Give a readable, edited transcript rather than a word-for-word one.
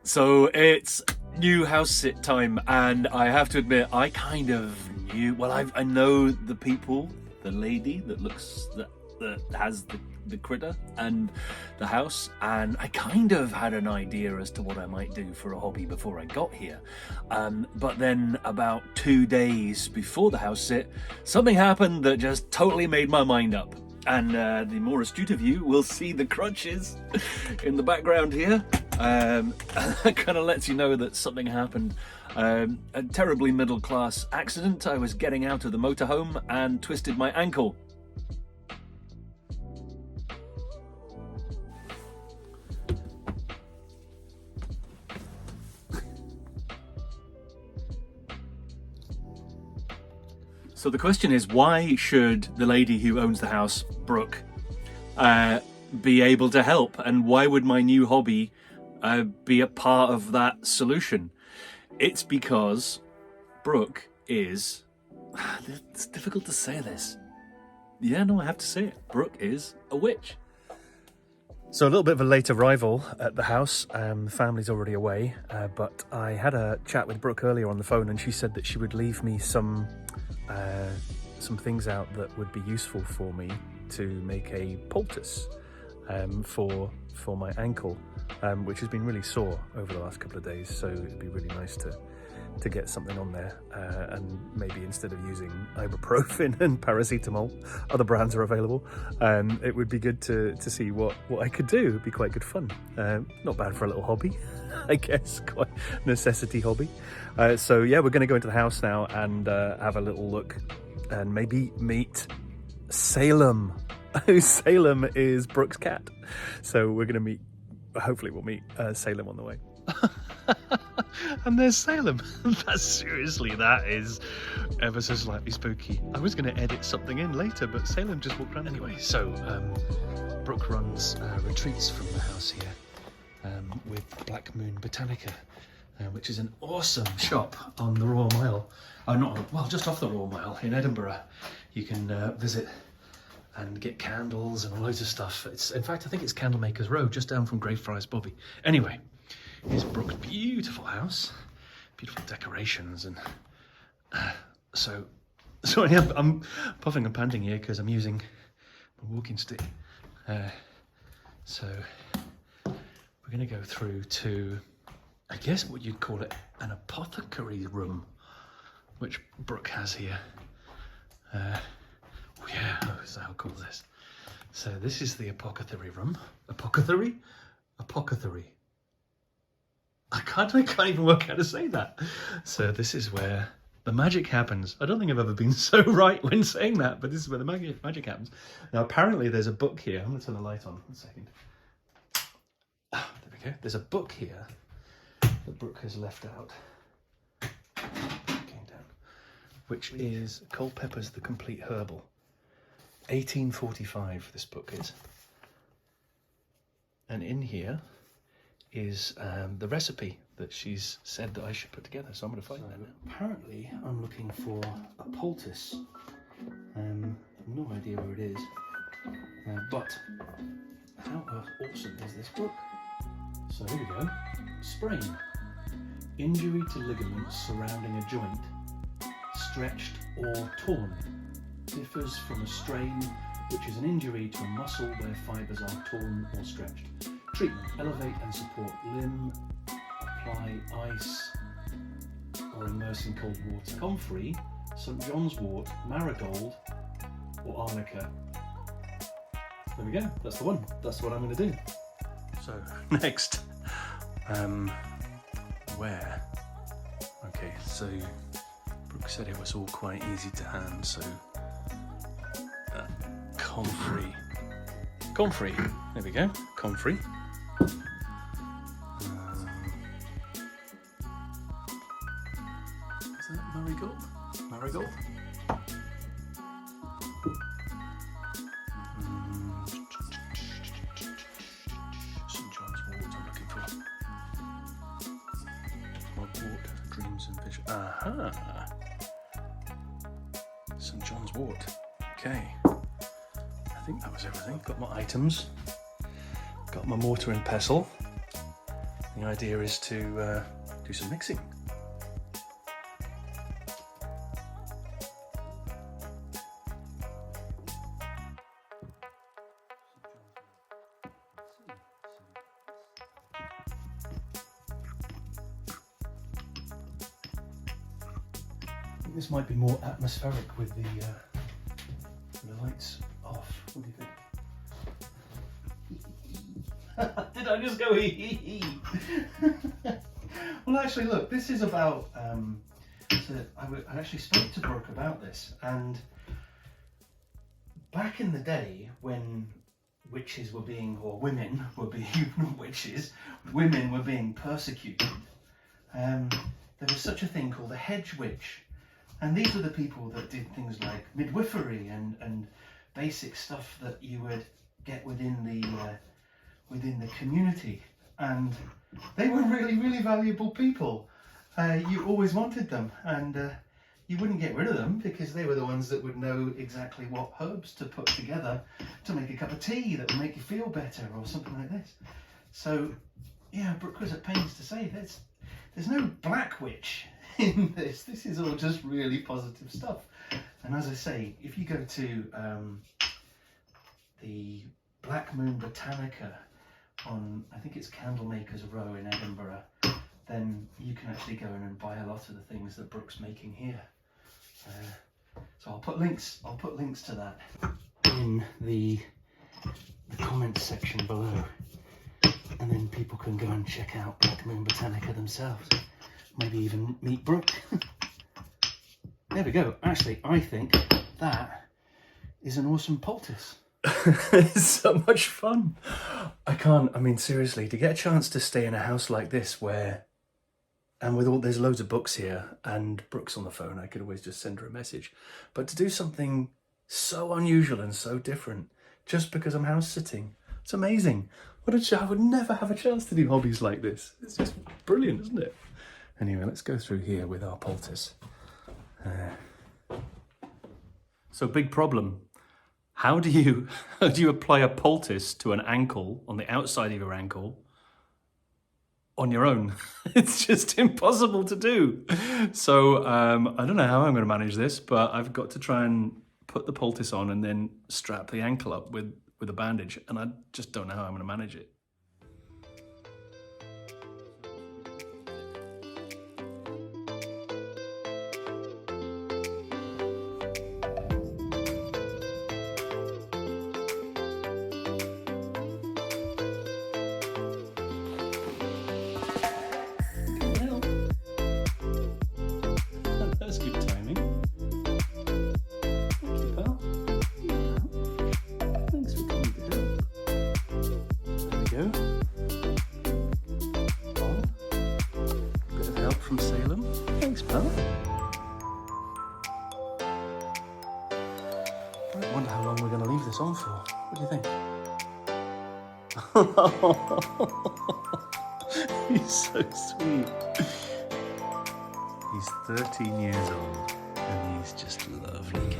So it's new house sit time, and I have to admit, I kind of knew. Well, I know the people, the lady that has the critter and the house, and I kind of had an idea as to what I might do for a hobby before I got here. But then about 2 days before the house sit, something happened that just totally made my mind up. And the more astute of you will see the crutches in the background here. That kind of lets you know that something happened. A terribly middle-class accident. I was getting out of the motorhome and twisted my ankle. So the question is, why should the lady who owns the house, Brooke, be able to help? And why would my new hobby be a part of that solution? It's because Brooke is... It's difficult to say this. Yeah, no, I have to say it. Brooke is a witch. So a little bit of a late arrival at the house. The family's already away, but I had a chat with Brooke earlier on the phone, and she said that she would leave me some things out that would be useful for me to make a poultice for my ankle, which has been really sore over the last couple of days. So it'd be really nice to get something on there, and maybe instead of using ibuprofen and paracetamol, other brands are available. It would be good to see what I could do. It'd be quite good fun. Not bad for a little hobby, I guess, quite necessity hobby. So yeah, we're going to go into the house now and have a little look and maybe meet Salem. Salem is Brooke's cat. So we're going to hopefully we'll meet Salem on the way. And there's Salem. That is ever so slightly spooky. I was going to edit something in later, but Salem just walked around anyway. So Brooke runs retreats from the house here with Black Moon Botanica, which is an awesome shop on the Royal Mile. Just off the Royal Mile in Edinburgh. You can visit and get candles and loads of stuff. In fact, I think it's Candlemakers Road, just down from Greyfriars Bobby. Anyway, here's Brooke's beautiful house, beautiful decorations, and so I'm puffing and panting here because I'm using my walking stick. So we're going to go through to, I guess what you'd call it, an apothecary room, which Brooke has here. So how cool is this? So this is the apothecary room. Apothecary? I can't even work out how to say that. So this is where the magic happens. I don't think I've ever been so right when saying that, but this is where the magic happens. Now apparently there's a book here. I'm going to turn the light on 1 second. There we go. There's a book here that Brooke has left out. Going down. Which is Culpeper's The Complete Herbal. 1845 this book is. And in here is the recipe that she's said that I should put together, so I'm going to find that now. Apparently I'm looking for a poultice. I've no idea where it is, but how awesome is this book? So here we go. Sprain. Injury to ligaments surrounding a joint, stretched or torn. Differs from a strain, which is an injury to a muscle where fibres are torn or stretched. Treatment: elevate and support limb, apply ice or immerse in cold water. Comfrey, St John's wort, marigold or arnica. There we go, that's the one. That's what I'm going to do. So next, where? Okay, so Brooke said it was all quite easy to hand, so Comfrey. There we go. Comfrey. Is that marigold? Marigold? St John's wort I'm looking for. Wort, dreams and vision. Aha! St John's wort. Okay. I think that was everything. Got my items, got my mortar and pestle, the idea is to do some mixing. This might be more atmospheric with the lights off. What do you think? Did I just go hee hee hee? Well, actually, look, this is about. I actually spoke to Brooke about this, and back in the day when witches were being, or women were being, not witches, women were being persecuted, there was such a thing called a hedge witch. And these were the people that did things like midwifery and basic stuff that you would get within the community. And they were really, really valuable people. You always wanted them, and you wouldn't get rid of them because they were the ones that would know exactly what herbs to put together to make a cup of tea that would make you feel better or something like this. So, yeah, Brooke was at pains to say there's no black witch in this. This is all just really positive stuff. And as I say, if you go to the Black Moon Botanica on, I think it's Candlemakers Row in Edinburgh, then you can actually go in and buy a lot of the things that Brooke's making here. So I'll put links to that in the comments section below, and then people can go and check out Black Moon Botanica themselves. Maybe even meet Brooke. There we go. Actually, I think that is an awesome poultice. It's so much fun. I mean, seriously, to get a chance to stay in a house like this where, and with all, there's loads of books here and Brooke's on the phone, I could always just send her a message. But to do something so unusual and so different, just because I'm house sitting, it's amazing. I would never have a chance to do hobbies like this. It's just brilliant, isn't it? Anyway, let's go through here with our poultice. So big problem. How do you apply a poultice to an ankle, on the outside of your ankle, on your own? It's just impossible to do. So I don't know how I'm going to manage this, but I've got to try and put the poultice on and then strap the ankle up with a bandage, and I just don't know how I'm going to manage it. That's good timing. Thank you, pal. Thanks for coming to help. There we go. Oh, a bit of help from Salem. Thanks, pal. I wonder how long we're going to leave this on for. What do you think? He's so sweet. He's 13 years old and he's just lovely.